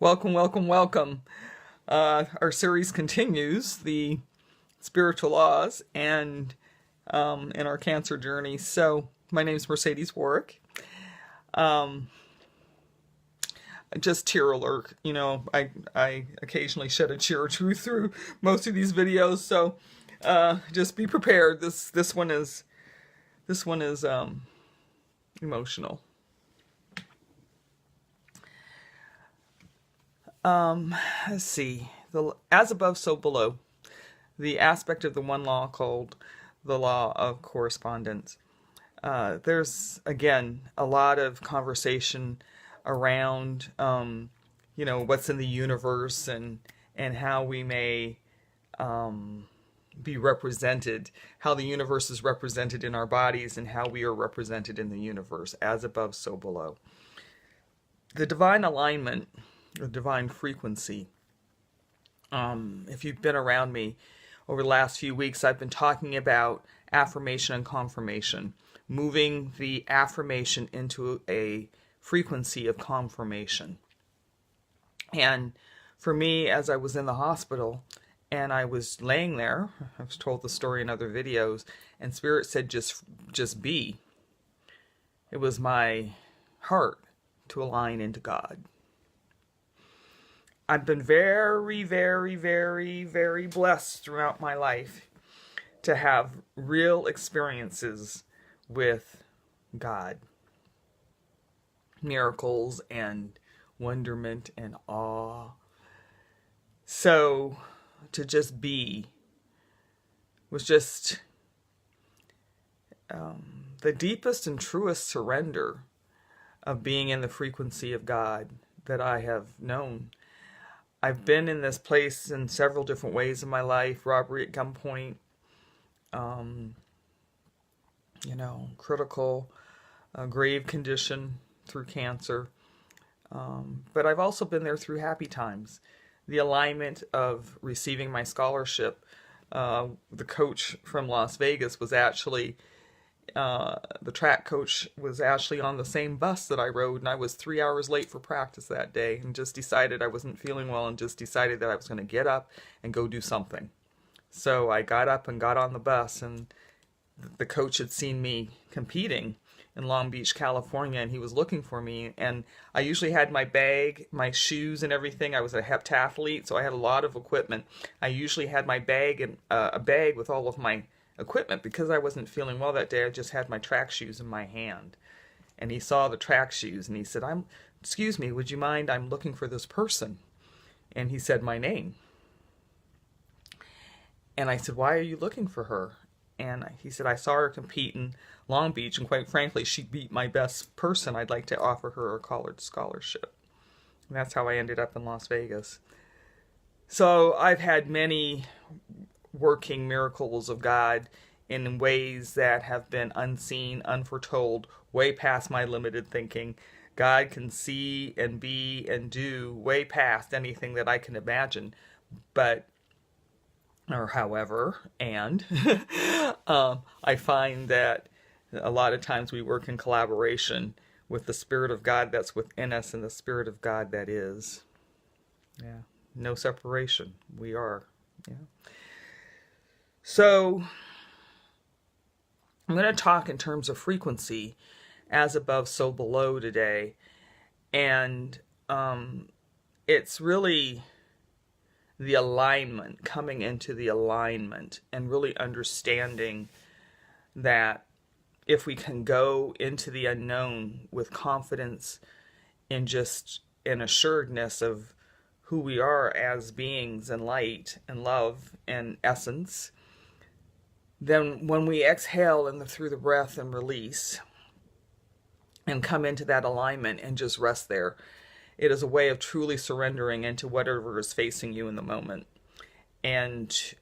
Welcome, welcome, welcome. Our series continues, the spiritual laws and in our cancer journey. So my name is Mercedes Warrick. Just tear alert. I occasionally shed a tear or two through most of these videos. So just be prepared. This one is emotional. Let's see. As above, so below. The aspect of the one law called the law of correspondence. There's, again, a lot of conversation around, what's in the universe and how we may be represented, how the universe is represented in our bodies and how we are represented in the universe, as above, so below. The divine alignment, or divine frequency. If you've been around me over the last few weeks, I've been talking about affirmation and confirmation, moving the affirmation into a frequency of confirmation. And for me, as I was in the hospital and I was laying there, I've told the story in other videos, and Spirit said, just be. It was my heart to align into God. I've been very, very, very, very blessed throughout my life to have real experiences with God. Miracles and wonderment and awe. So to just be was just the deepest and truest surrender of being in the frequency of God that I have known. I've been in this place in several different ways in my life. Robbery at gunpoint, critical, grave condition through cancer. But I've also been there through happy times. The alignment of receiving my scholarship. The coach from Las Vegas was actually, the track coach was actually on the same bus that I rode, and I was 3 hours late for practice that day, and just decided I wasn't feeling well, and just decided that I was going to get up and go do something. So I got up and got on the bus, and the coach had seen me competing in Long Beach, California, and he was looking for me. And I usually had my bag, my shoes and everything. I was a heptathlete, so I had a lot of equipment. I usually had my bag and a bag with all of my equipment. Because I wasn't feeling well that day, I just had my track shoes in my hand. And he saw the track shoes and he said, excuse me, would you mind? I'm looking for this person. And he said my name. And I said, why are you looking for her? And he said, I saw her compete in Long Beach, and quite frankly, she beat my best person. I'd like to offer her a college scholarship. And that's how I ended up in Las Vegas. So I've had many working miracles of God in ways that have been unseen, unforetold, way past my limited thinking. God can see and be and do way past anything that I can imagine. I find that a lot of times we work in collaboration with the Spirit of God that's within us and the Spirit of God that is. Yeah, no separation. We are. Yeah. So I'm going to talk in terms of frequency, as above, so below today. And it's really the alignment, coming into the alignment and really understanding that if we can go into the unknown with confidence and just an assuredness of who we are as beings and light and love and essence, then when we exhale through the breath and release and come into that alignment and just rest there, it is a way of truly surrendering into whatever is facing you in the moment, and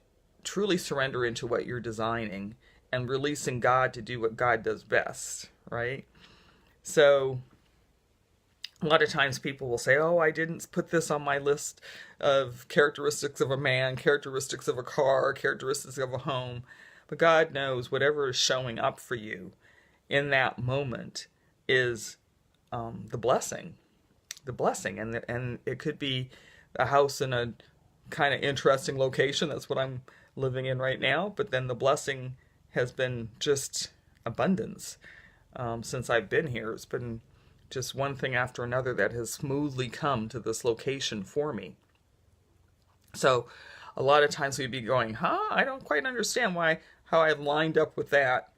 truly surrender into what you're designing and releasing God to do what God does best, right? So a lot of times people will say, oh, I didn't put this on my list of characteristics of a man, characteristics of a car, characteristics of a home. But God knows whatever is showing up for you in that moment is the blessing. the blessing. And it could be a house in a kind of interesting location. That's what I'm living in right now. But then the blessing has been just abundance since I've been here. It's been just one thing after another that has smoothly come to this location for me. So a lot of times we'd be going, I don't quite understand how I've lined up with that.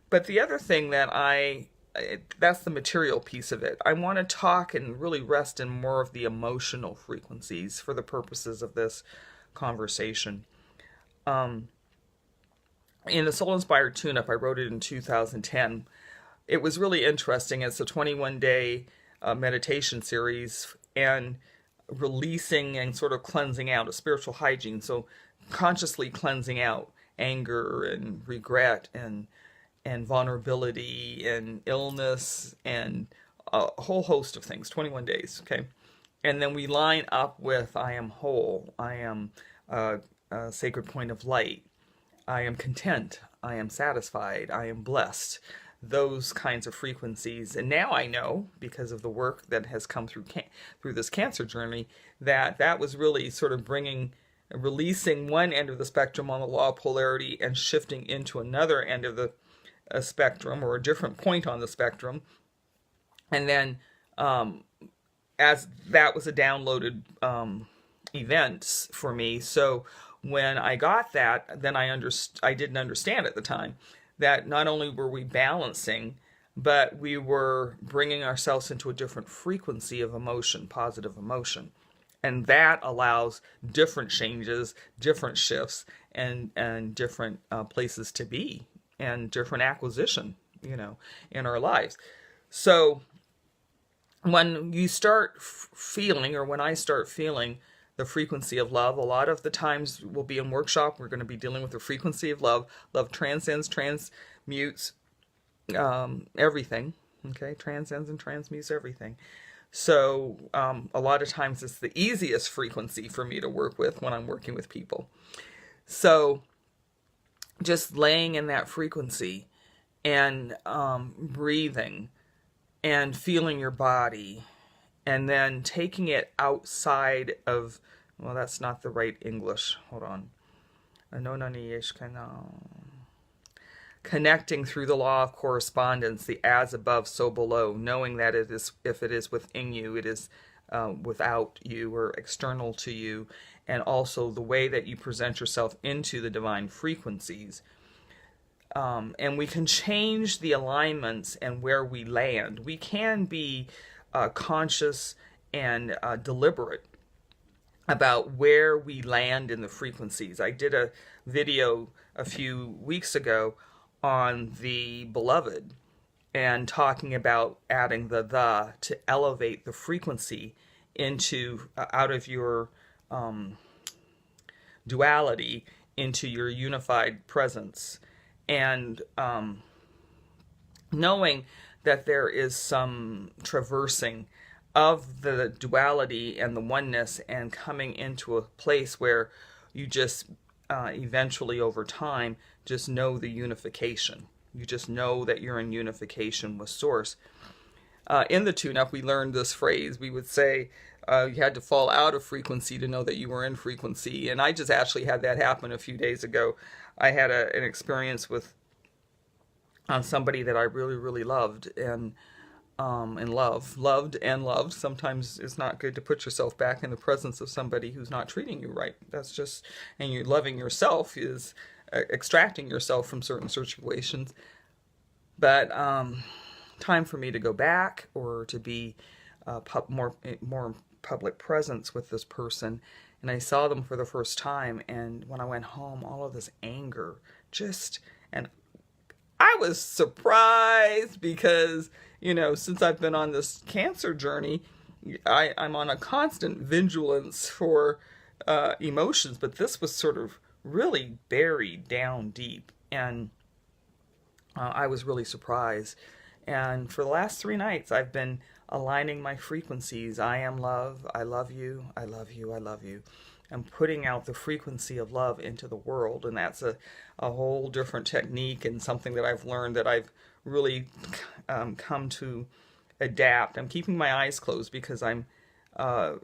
But the other thing that's the material piece of it. I want to talk and really rest in more of the emotional frequencies for the purposes of this conversation. In the Soul Inspired Tune-Up, I wrote it in 2010. It was really interesting. It's a 21-day meditation series and releasing and sort of cleansing out, a spiritual hygiene. So consciously cleansing out anger and regret and vulnerability and illness and a whole host of things, 21 days, okay? And then we line up with I am whole, I am a sacred point of light, I am content, I am satisfied, I am blessed, those kinds of frequencies. And now I know, because of the work that has come through this cancer journey, that was really sort of releasing one end of the spectrum on the law of polarity and shifting into another end of the spectrum, or a different point on the spectrum. And then as that was a downloaded event for me, so when I got that, then I didn't understand at the time that not only were we balancing, but we were bringing ourselves into a different frequency of emotion, positive emotion. And that allows different changes, different shifts, and different places to be, and different acquisition, in our lives. So when you start feeling, or when I start feeling the frequency of love, a lot of the times we'll be in workshop, we're going to be dealing with the frequency of love. Love transcends, transmutes everything, okay? Transcends and transmutes everything. So a lot of times it's the easiest frequency for me to work with when I'm working with people. So just laying in that frequency and breathing and feeling your body, and then taking it outside of, well, that's not the right English. Hold on. Connecting through the law of correspondence, the as above, so below, knowing that if it is within you, it is without you or external to you, and also the way that you present yourself into the divine frequencies. And we can change the alignments and where we land. We can be conscious and deliberate about where we land in the frequencies. I did a video a few weeks ago on the beloved and talking about adding the to elevate the frequency into out of your duality into your unified presence, and knowing that there is some traversing of the duality and the oneness, and coming into a place where you just eventually over time just know the unification. You just know that you're in unification with Source. In the tune-up, we learned this phrase. We would say you had to fall out of frequency to know that you were in frequency. And I just actually had that happen a few days ago. I had an experience with somebody that I really, really loved and loved. Sometimes it's not good to put yourself back in the presence of somebody who's not treating you right. That's just, and you loving yourself is extracting yourself from certain situations. But time for me to go back, or to be more public presence with this person. And I saw them for the first time, and when I went home, all of this anger and I was surprised because, since I've been on this cancer journey, I'm on a constant vigilance for emotions, but this was sort of really buried down deep, and I was really surprised. And for the last 3 nights, I've been aligning my frequencies. I am love, I love you, I love you, I love you. I'm putting out the frequency of love into the world, and that's a whole different technique, and something that I've learned that I've really come to adapt. I'm keeping my eyes closed because I'm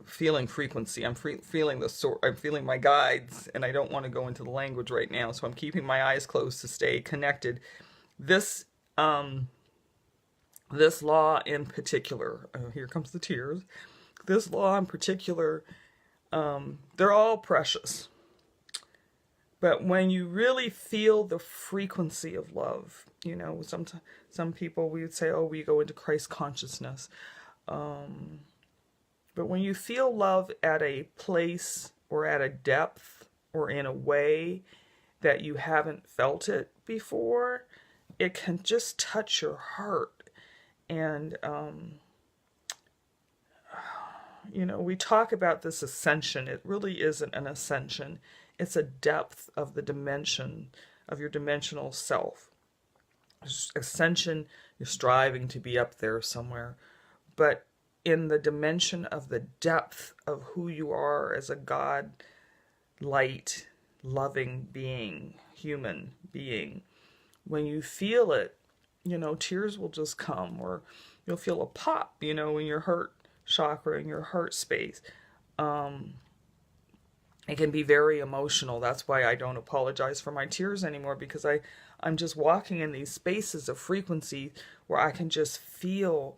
feeling frequency. I'm feeling I'm feeling my guides, and I don't want to go into the language right now. So I'm keeping my eyes closed to stay connected. This this law in particular, here comes the tears. This law in particular, they're all precious. But when you really feel the frequency of love, you know, some people, we would say, oh, we go into Christ consciousness. But when you feel love at a place or at a depth or in a way that you haven't felt it before, it can just touch your heart. And, you know, we talk about this ascension. It really isn't an ascension. It's a depth of the dimension of your dimensional self. Ascension, you're striving to be up there somewhere. But in the dimension of the depth of who you are as a God, light, loving being, human being, when you feel it, you know, tears will just come, or you'll feel a pop, you know, in your heart chakra, in your heart space. It can be very emotional. That's why I don't apologize for my tears anymore, because I'm just walking in these spaces of frequency where I can just feel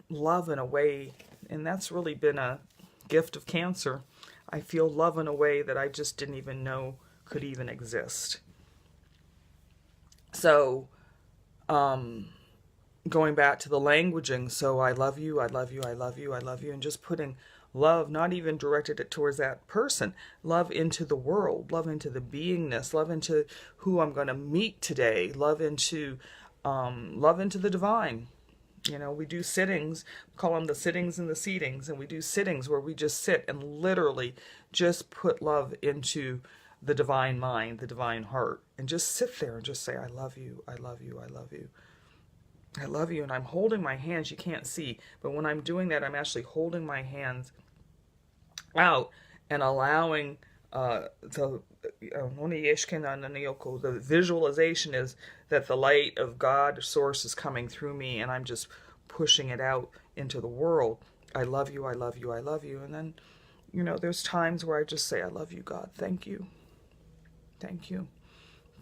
love in a way, and that's really been a gift of cancer. I feel love in a way that I just didn't even know could even exist. So, going back to the languaging, so I love you, I love you, I love you, I love you, and just putting love, not even directed it towards that person, love into the world, love into the beingness, love into who I'm going to meet today, love into the divine. You know, we do sittings, we call them the sittings and the seatings, and we do sittings where we just sit and literally just put love into the divine mind, the divine heart, and just sit there and just say, I love you, I love you, I love you. I love you, and I'm holding my hands. You can't see, but when I'm doing that, I'm actually holding my hands out and allowing the visualization is that the light of God source is coming through me, and I'm just pushing it out into the world. I love you, I love you, I love you. And then, you know, there's times where I just say, I love you, God. Thank you. Thank you.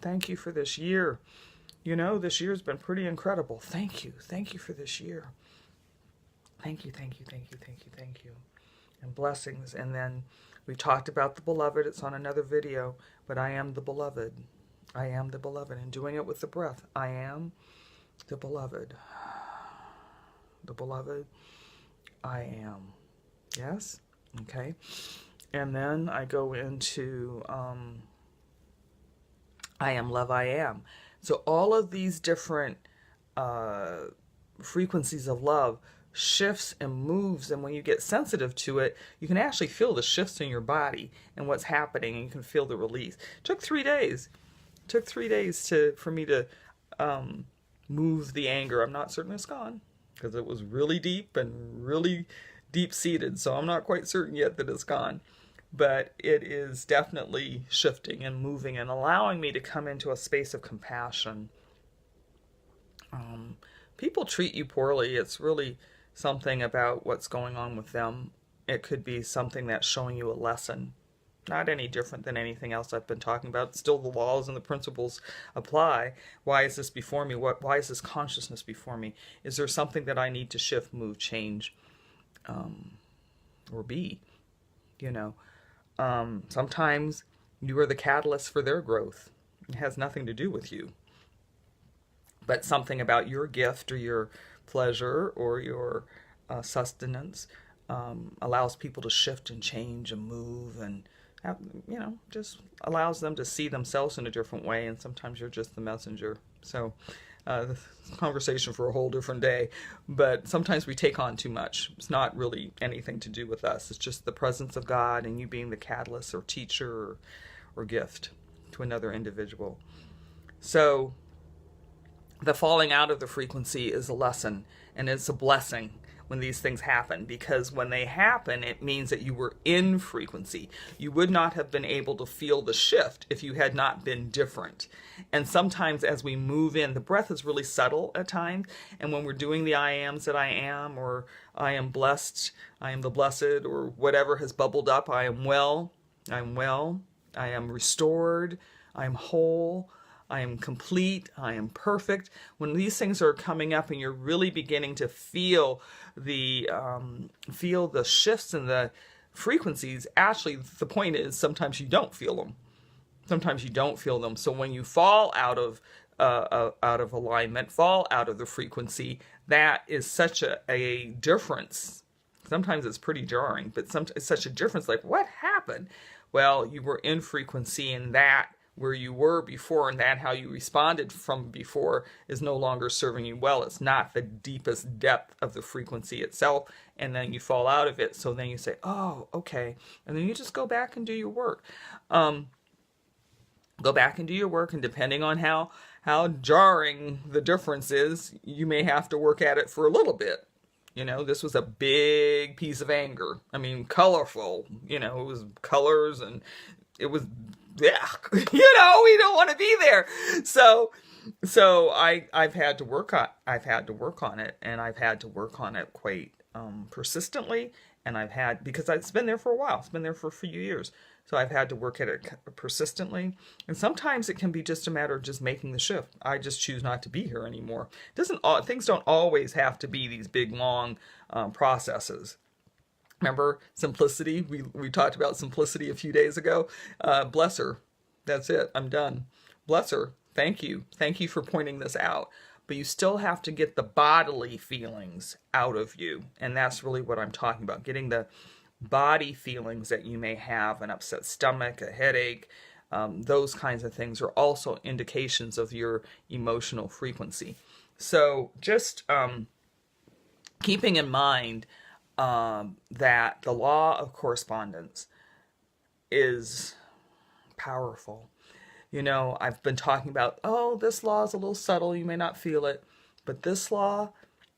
Thank you for this year. You know, this year's been pretty incredible. Thank you. Thank you for this year. Thank you, thank you, thank you, thank you, thank you. And blessings. And then we talked about the beloved. It's on another video. But I am the beloved. I am the beloved. And doing it with the breath. I am the beloved. The beloved. I am. Yes? Okay. And then I go into I am love, I am. So all of these different frequencies of love shifts and moves, and when you get sensitive to it, you can actually feel the shifts in your body and what's happening, and you can feel the release. It took 3 days. It took 3 days for me to move the anger. I'm not certain it's gone, because it was really deep and really deep-seated, so I'm not quite certain yet that it's gone. But it is definitely shifting and moving and allowing me to come into a space of compassion. People treat you poorly. It's really something about what's going on with them. It could be something that's showing you a lesson. Not any different than anything else I've been talking about. Still the laws and the principles apply. Why is this before me? Why is this consciousness before me? Is there something that I need to shift, move, change, or be? You know. Sometimes you are the catalyst for their growth. It has nothing to do with you, but something about your gift or your pleasure or your sustenance allows people to shift and change and move, and have, you know, just allows them to see themselves in a different way. And sometimes you're just the messenger. So conversation for a whole different day, but sometimes we take on too much. It's not really anything to do with us. It's just the presence of God and you being the catalyst or teacher or gift to another individual. So the falling out of the frequency is a lesson, and it's a blessing. when these things happen, because when they happen, it means that you were in frequency. You would not have been able to feel the shift if you had not been different. And sometimes as we move in, the breath is really subtle at times. And when we're doing the I ams that I am, or I am blessed, I am the blessed, or whatever has bubbled up, I am well, I am restored, I am whole, I am complete, I am perfect. When these things are coming up and you're really beginning to feel the shifts in the frequencies, actually the point is sometimes you don't feel them. Sometimes you don't feel them. So when you fall out of alignment, fall out of the frequency, that is such a difference. Sometimes it's pretty jarring, but it's such a difference. Like, what happened? Well, you were in frequency, and that where you were before and that how you responded from before is no longer serving you well. It's not the deepest depth of the frequency itself, and then you fall out of it. So then you say, oh, okay. And then you just go back and do your work. Go back and do your work, and depending on how jarring the difference is, you may have to work at it for a little bit. This was a big piece of anger. I mean, colorful. It was colors, and it was, yeah. We don't want to be there. So I've had to work on it, and I've had to work on it quite persistently. And because it's been there for a while. It's been there for a few years. So I've had to work at it persistently. And sometimes it can be just a matter of just making the shift. I just choose not to be here anymore. Things don't always have to be these big, long processes. Remember simplicity? We talked about simplicity a few days ago. Bless her. That's it. I'm done. Bless her. Thank you. Thank you for pointing this out. But you still have to get the bodily feelings out of you. And that's really what I'm talking about. Getting the body feelings that you may have, an upset stomach, a headache, those kinds of things are also indications of your emotional frequency. So just keeping in mind that the law of correspondence is powerful. I've been talking about, this law is a little subtle, you may not feel it, but this law,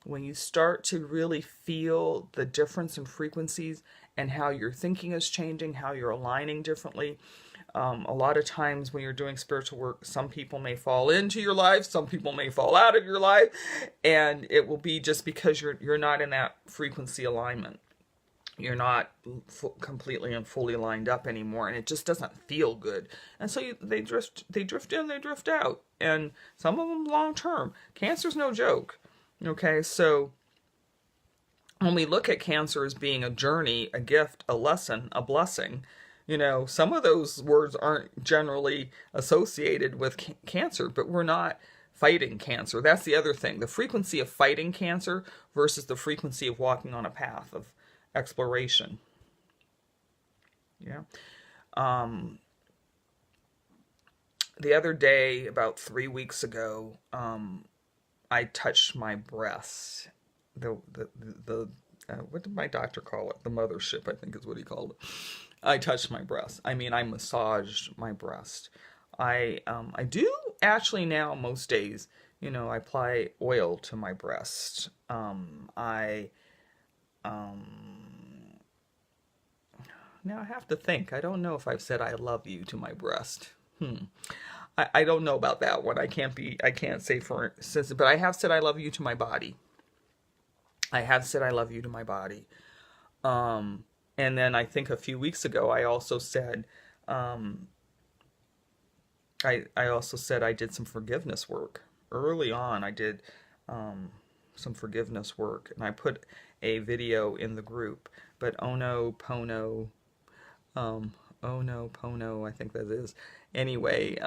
when you start to really feel the difference in frequencies and how your thinking is changing, how you're aligning differently, a lot of times when you're doing spiritual work, some people may fall into your life, some people may fall out of your life, and it will be just because you're not in that frequency alignment. You're not completely and fully lined up anymore, and it just doesn't feel good. And so they drift in, they drift out, and some of them long term. Cancer's no joke. Okay, so when we look at cancer as being a journey, a gift, a lesson, a blessing, some of those words aren't generally associated with cancer, but we're not fighting cancer. That's the other thing. The frequency of fighting cancer versus the frequency of walking on a path of exploration. Yeah. The other day, about 3 weeks ago, I touched my breast. What did my doctor call it? The mothership, I think is what he called it. I touched my breast. I mean, I massaged my breast. I do actually now most days, I apply oil to my breast. Now I have to think. I don't know if I've said I love you to my breast. I don't know about that one. I can't say for instance, but I have said I love you to my body. I have said I love you to my body. And then I think a few weeks ago, I also said, I also said I did some forgiveness work. Early on, I did some forgiveness work, and I put a video in the group. But oh no, Pono, I think that is. Anyway,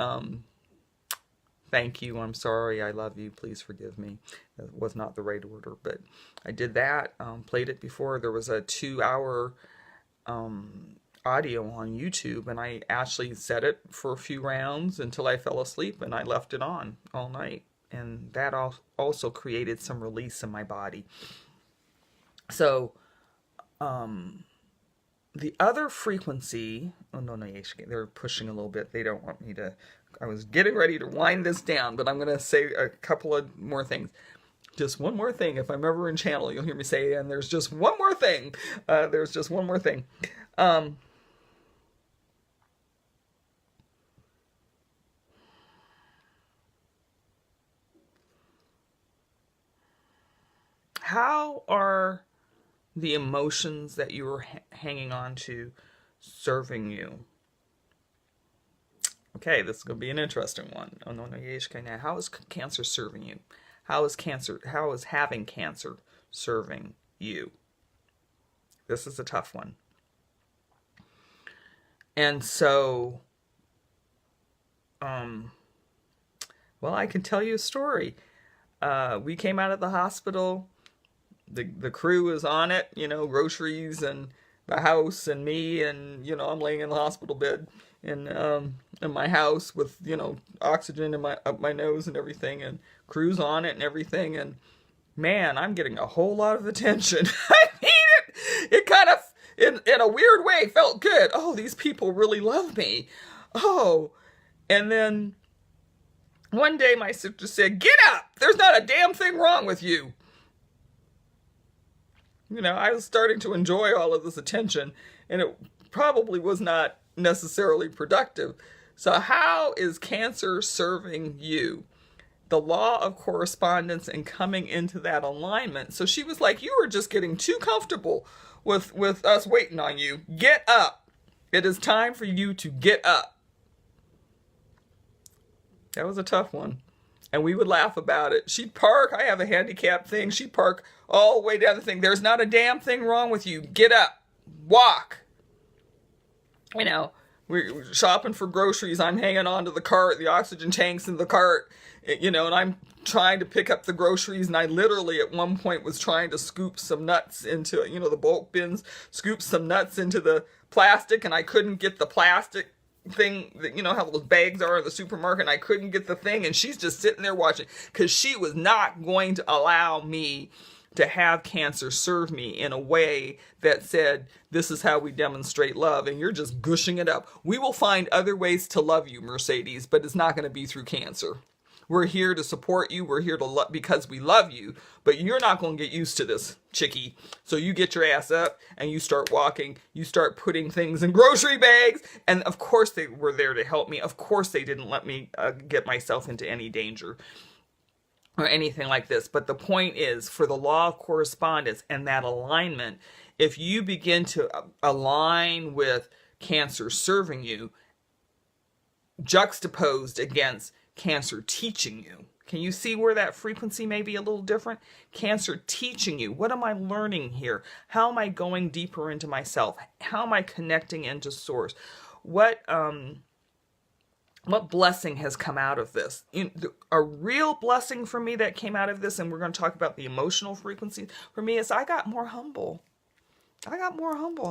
thank you, I'm sorry, I love you, please forgive me. That was not the right order, but I did that, played it before. There was a 2-hour audio on YouTube, and I actually set it for a few rounds until I fell asleep, and I left it on all night. And that also created some release in my body. So, the other frequency, they're pushing a little bit. They don't want me to, I was getting ready to wind this down, but I'm going to say a couple of more things. Just one more thing. If I'm ever in channel, you'll hear me say, and there's just one more thing. There's just one more thing. How are the emotions that you were hanging on to serving you? Okay, this is going to be an interesting one. How is cancer serving you? How is having cancer serving you? This is a tough one. And so, well, I can tell you a story. We came out of the hospital. The crew is on it, groceries and the house and me, and I'm laying in the hospital bed in my house with oxygen in up my nose and everything, and crew's on it and everything, and man, I'm getting a whole lot of attention. I mean, it kind of in a weird way felt good. Oh, these people really love me. Oh, and then one day my sister said, "Get up! There's not a damn thing wrong with you." I was starting to enjoy all of this attention, and it probably was not necessarily productive. So how is cancer serving you? The law of correspondence and coming into that alignment. So she was like, you were just getting too comfortable with us waiting on you. Get up. It is time for you to get up. That was a tough one. And we would laugh about it. She'd park. I have a handicap thing. She'd park all the way down the thing. There's not a damn thing wrong with you. Get up. Walk. We're shopping for groceries. I'm hanging onto the cart. The oxygen tank's in the cart. And I'm trying to pick up the groceries. And I literally at one point was trying to scoop some nuts into, the bulk bins. Scoop some nuts into the plastic. And I couldn't get the plastic thing that how those bags are in the supermarket, and I couldn't get the thing, and she's just sitting there watching because she was not going to allow me to have cancer serve me in a way that said, this is how we demonstrate love, and you're just gushing it up. We will find other ways to love you, Mercedes, but it's not going to be through cancer. We're here to support you. We're here to love because we love you, but you're not going to get used to this, chickie. So you get your ass up and you start walking. You start putting things in grocery bags. And of course they were there to help me. Of course they didn't let me get myself into any danger or anything like this. But the point is, for the law of correspondence and that alignment, if you begin to align with cancer serving you, juxtaposed against cancer teaching you. Can you see where that frequency may be a little different? Cancer teaching you. What am I learning here? How am I going deeper into myself? How am I connecting into source? What blessing has come out of this? A real blessing for me that came out of this, and we're going to talk about the emotional frequency, for me is I got more humble.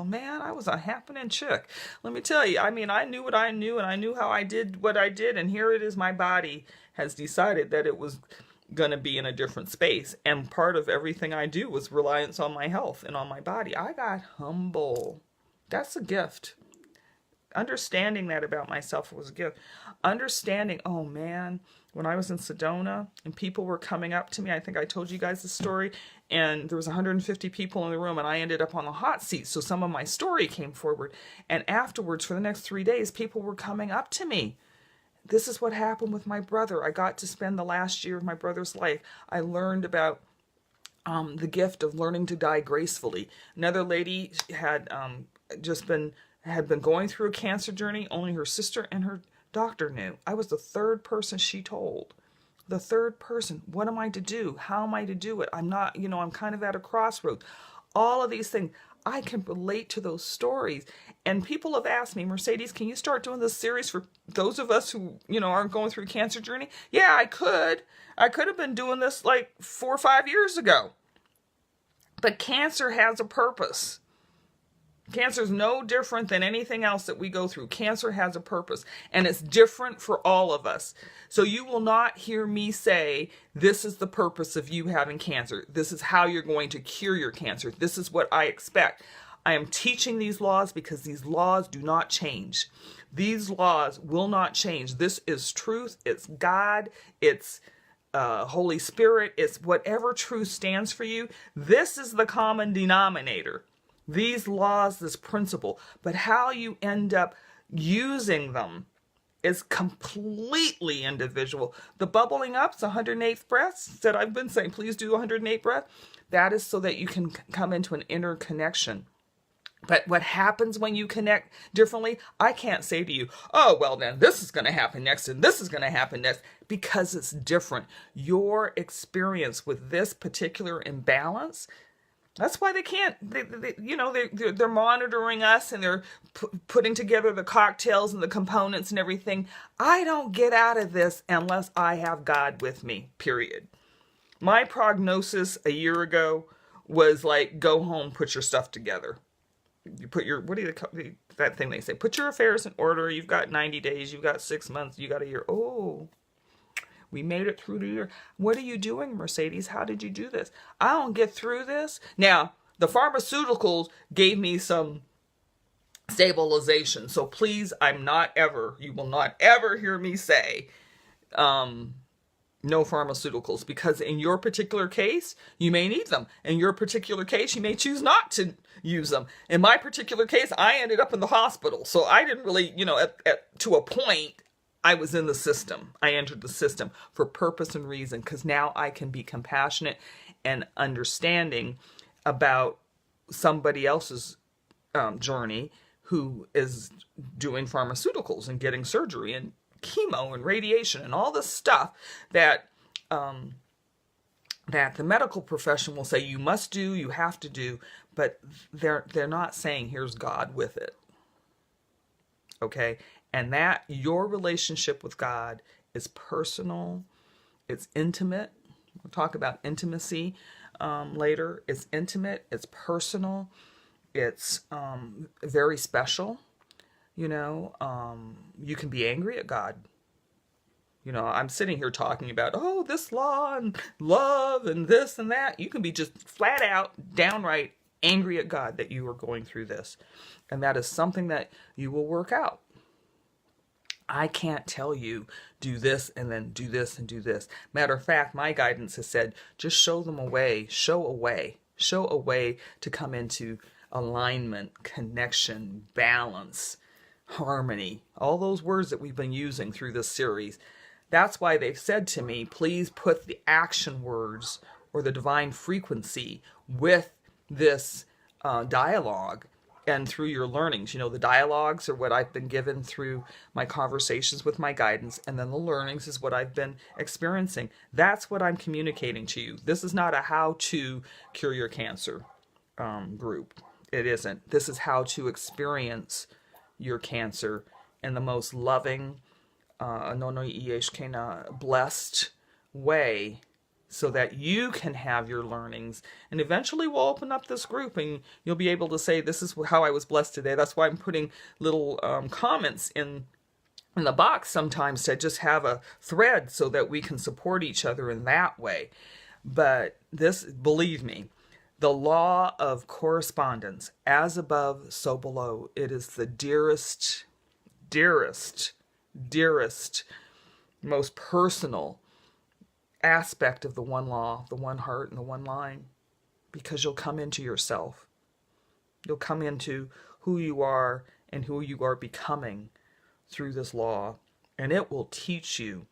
Man. I was a happening chick. Let me tell you, I knew what I knew, and I knew how I did what I did, and here it is, my body has decided that it was going to be in a different space, and part of everything I do was reliance on my health and on my body. I got humble. That's a gift. Understanding that about myself was a gift. Understanding, oh man, when I was in Sedona and people were coming up to me, I think I told you guys the story, and there was 150 people in the room, and I ended up on the hot seat, so some of my story came forward. And afterwards, for the next 3 days, people were coming up to me. This is what happened with my brother. I got to spend the last year of my brother's life. I learned about the gift of learning to die gracefully. Another lady had been going through a cancer journey. Only her sister and her doctor knew. I was the third person she told. The third person. What am I to do? How am I to do it? I'm not, I'm kind of at a crossroads. All of these things. I can relate to those stories. And people have asked me, Mercedes, can you start doing this series for those of us who, aren't going through a cancer journey? Yeah, I could. I could have been doing this like 4 or 5 years ago. But cancer has a purpose. Cancer is no different than anything else that we go through. Cancer has a purpose, and it's different for all of us. So you will not hear me say, this is the purpose of you having cancer. This is how you're going to cure your cancer. This is what I expect. I am teaching these laws because these laws do not change. These laws will not change. This is truth. It's God. It's Holy Spirit, it's whatever truth stands for you. This is the common denominator. These laws, this principle, but how you end up using them is completely individual. The bubbling up's 108th breaths that I've been saying, please do 108 breaths. That is so that you can come into an inner connection. But what happens when you connect differently, I can't say to you, oh, well, then this is going to happen next and this is going to happen next, because it's different. Your experience with this particular imbalance, that's why they can't, they're monitoring us and they're putting together the cocktails and the components and everything. I don't get out of this unless I have God with me, period. My prognosis a year ago was like, go home, put your stuff together. You put your, what do you, that thing they say, put your affairs in order. You've got 90 days, you've got 6 months, you got a year. Oh, we made it through the year. What are you doing, Mercedes? How did you do this? I don't get through this. Now, the pharmaceuticals gave me some stabilization. So please, you will not ever hear me say, no pharmaceuticals, because in your particular case, you may need them. In your particular case, you may choose not to use them. In my particular case, I ended up in the hospital. So I didn't really, to a point, I was in the system. I entered the system for purpose and reason, because now I can be compassionate and understanding about somebody else's journey who is doing pharmaceuticals and getting surgery and chemo and radiation and all this stuff that that the medical profession will say you must do, you have to do, but they're not saying here's God with it. Okay? And that your relationship with God is personal, it's intimate. We'll talk about intimacy later. It's intimate, it's personal, it's very special. You can be angry at God. I'm sitting here talking about, this law and love and this and that. You can be just flat out, downright angry at God that you are going through this. And that is something that you will work out. I can't tell you, do this and then do this and do this. Matter of fact, my guidance has said, just show them a way, show a way to come into alignment, connection, balance, harmony, all those words that we've been using through this series. That's why they've said to me, please put the action words or the divine frequency with this dialogue and through your learnings. The dialogues are what I've been given through my conversations with my guidance, and then the learnings is what I've been experiencing. That's what I'm communicating to you. This is not a how to cure your cancer group. It isn't. This is how to experience your cancer in the most loving, blessed way, so that you can have your learnings. And eventually we'll open up this group and you'll be able to say, this is how I was blessed today. That's why I'm putting little comments in the box sometimes, to just have a thread so that we can support each other in that way. But this, believe me, the law of correspondence, as above, so below, it is the dearest, most personal aspect of the one law, the one heart, and the one line, because you'll come into yourself. You'll come into who you are and who you are becoming through this law, and it will teach you.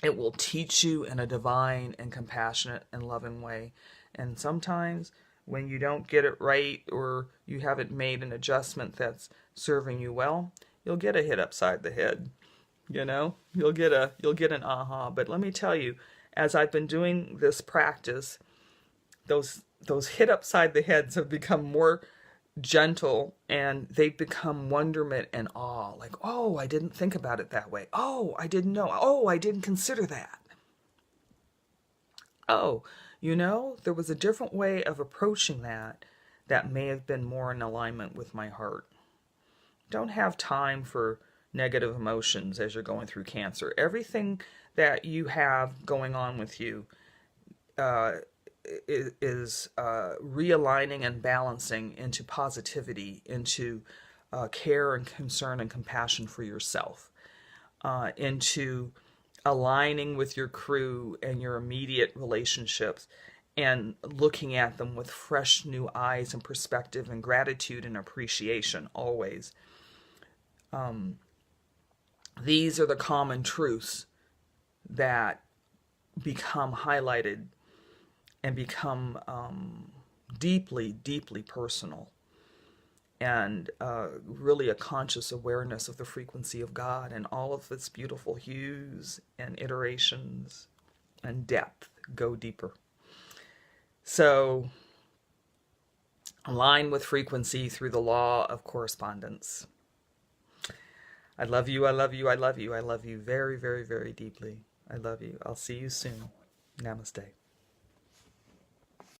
It will teach you in a divine and compassionate and loving way. And sometimes when you don't get it right, or you haven't made an adjustment that's serving you well, you'll get a hit upside the head. You'll get an aha. But let me tell you, as I've been doing this practice, those hit upside the heads have become more gentle, and they've become wonderment and awe. Like, oh, I didn't think about it that way. Oh, I didn't know. Oh, I didn't consider that. Oh, there was a different way of approaching that may have been more in alignment with my heart. Don't have time for negative emotions as you're going through cancer. Everything that you have going on with you is realigning and balancing into positivity, into care and concern and compassion for yourself, into aligning with your crew and your immediate relationships and looking at them with fresh new eyes and perspective and gratitude and appreciation always. These are the common truths that become highlighted and become deeply, deeply personal, and really a conscious awareness of the frequency of God and all of its beautiful hues and iterations and depth. Go deeper. So, align with frequency through the law of correspondence. I love you, I love you, I love you, I love you very, very, very deeply. I love you. I'll see you soon. Namaste.